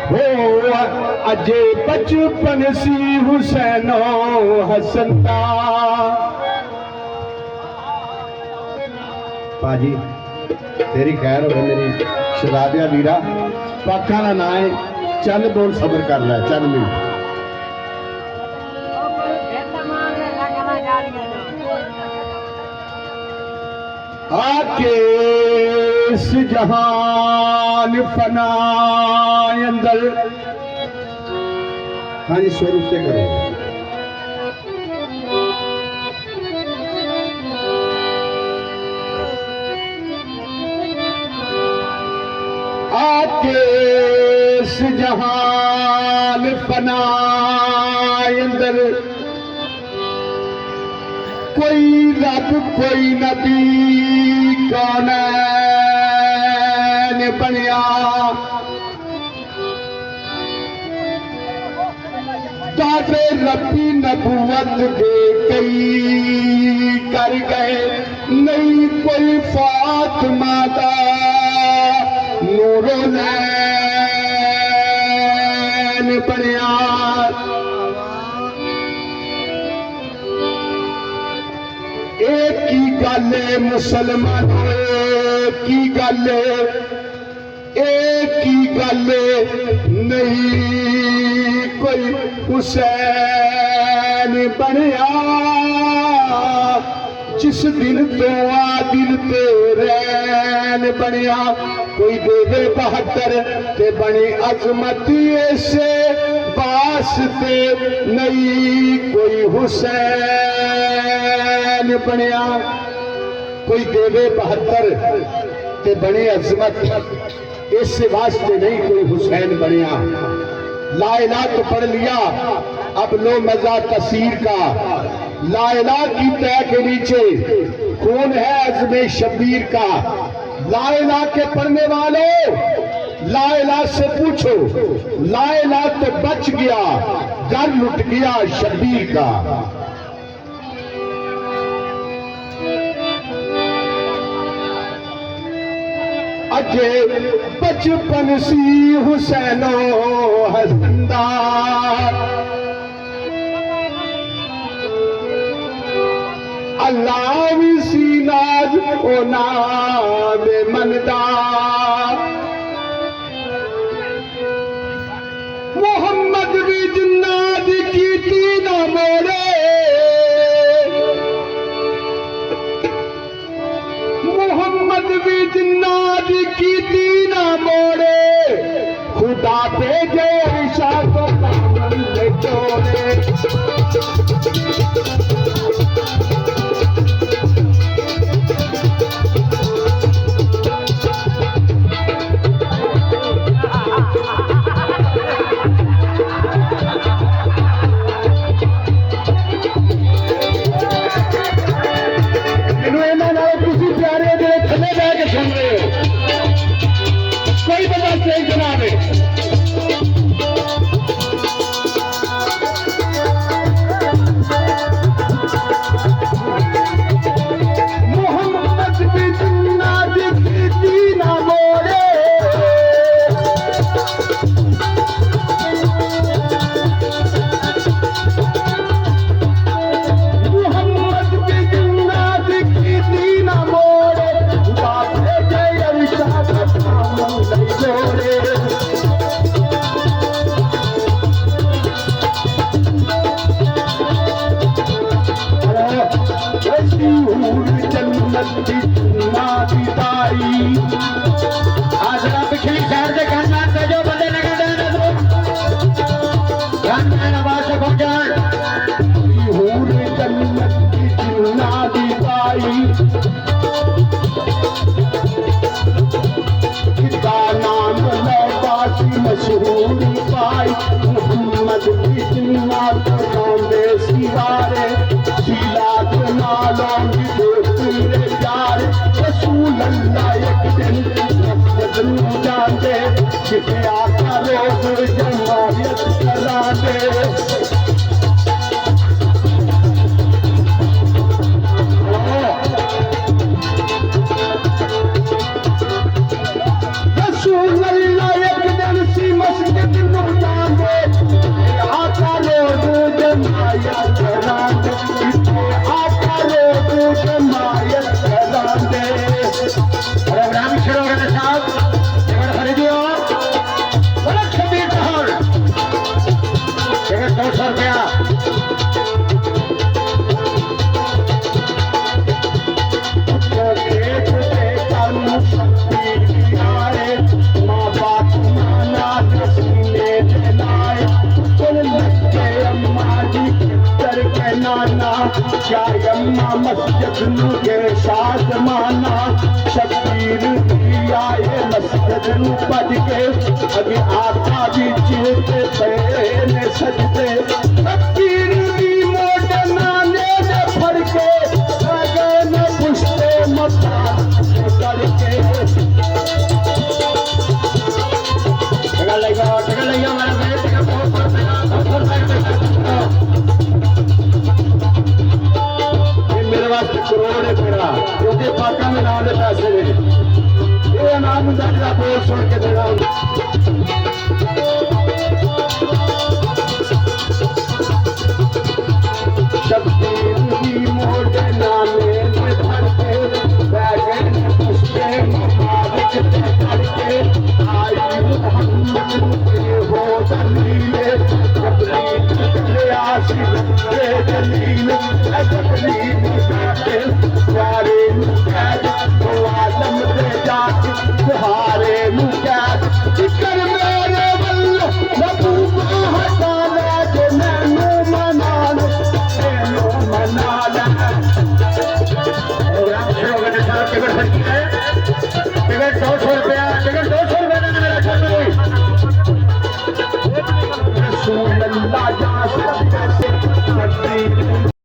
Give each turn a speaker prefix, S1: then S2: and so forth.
S1: हो अजे बचपन सी हुसैनो हसनदा। पाजी तेरी खैर हो मेरी शहजादिया वीरा, पाखा का ना है, चल बोल सबर कर ले, चल मिल आके इस जहान फना अंदर। हाँ जी स्वरूप से करो। आके इस जहान फना अंदर कोई रब कोई नबी कौन बनया। ताबे रब्बी नबूवत दे कई कर गए, नहीं कोई फातिमा दा नूरो नैन बनया। एक ही गल मुसलमान की गल, एक ही गल नहीं कोई हुसैन बनया। जिस दिन तो आदिल ते रैन बनया, कोई देवे 72 ते बनी अजमती से वास्ते नहीं कोई हुसैन बनया। कोई देवे 72 ते बने अजमत, इस वास्ते नहीं कोई हुसैन बनया। ला इलाहा तो पढ़ लिया, अब लो मजा तसीर का। ला इलाहा की तय के नीचे कौन है अज़्मे शबीर का। ला इलाहा के पढ़ने वालों, ला इलाहा से पूछो, ला इलाहा तो बच गया, घर लुट गया शबीर का। अजे बचपन सी हुसैनो हसनदा। अल्लाह भी सी नाज ओ नाम मनदा। मोहम्मद भी जिन्नात की तीना मोड़े, मोहम्मद भी जिन्नात की तीना मोड़े। खुदा भेजे इशार को कामन ले जोड़े। कोई बर्दाश्त नहीं जनाब है। मोहम्मद भी जिन्नात की तीना मोड़े। मोहम्मद भी जिन्नात की तीना मोड़े। बापे जय अरिशाद जोड़े। जन्नत की दाई आज पिछली शहर के खानदान से जो बंदे लगे आवाज से पहुंचाए। जन्नत की जिन्नाती दाई नाम लौबासी मशहूर पाई। मोहम्मद की जिन्नात गांदे सिवारे, शीलात नालों की दोस्ती प्यार। रसूल अल्लाह एक दिन मस्जिद में जाते, किसी आका रोज जमायत कराते। रसूल अल्लाह एक दिन सी मस्जिद हिमायत करांदे प्रोग्राम शुरू हो गया साहब टिकट खरीदियो बड़ा खबीर टहल टिकट 200 रुपया क्या अम्मा मस्जिद नू के शाद माना शबीर आए मस्जिद नू भज के अगे आका भी चिरते पे ने सजदे शबीर दी मोड़ नाने ने फड़ के अगे ने पुछते मता करके टका लइया मेरा भाई टका मेरे वास्ते करोड़ है मेरा क्योंकि पाका में नाम दे पैसे ने ये नाम का बोल सुन के देना शबीर दी मोड़ नाने ने भर के बैगन पुष्पे मुबारक ते करके आई मोहम्मद के हो दलीले जबरील के आशिक के दलील तकलीफ प्यारे मुकैद तो आलम दे जात तुहारे मुकैद जिक्र मेरे वल्लो महबूबा हटाला जे मैनू मनाल मैनू मनाल प्रोग्राम शुरू हो गया साहब टिकट खरीदी है टिकट 200 रुपया टिकट 200 रुपया देने मेरा छोटे रसूल अल्लाह जा सकते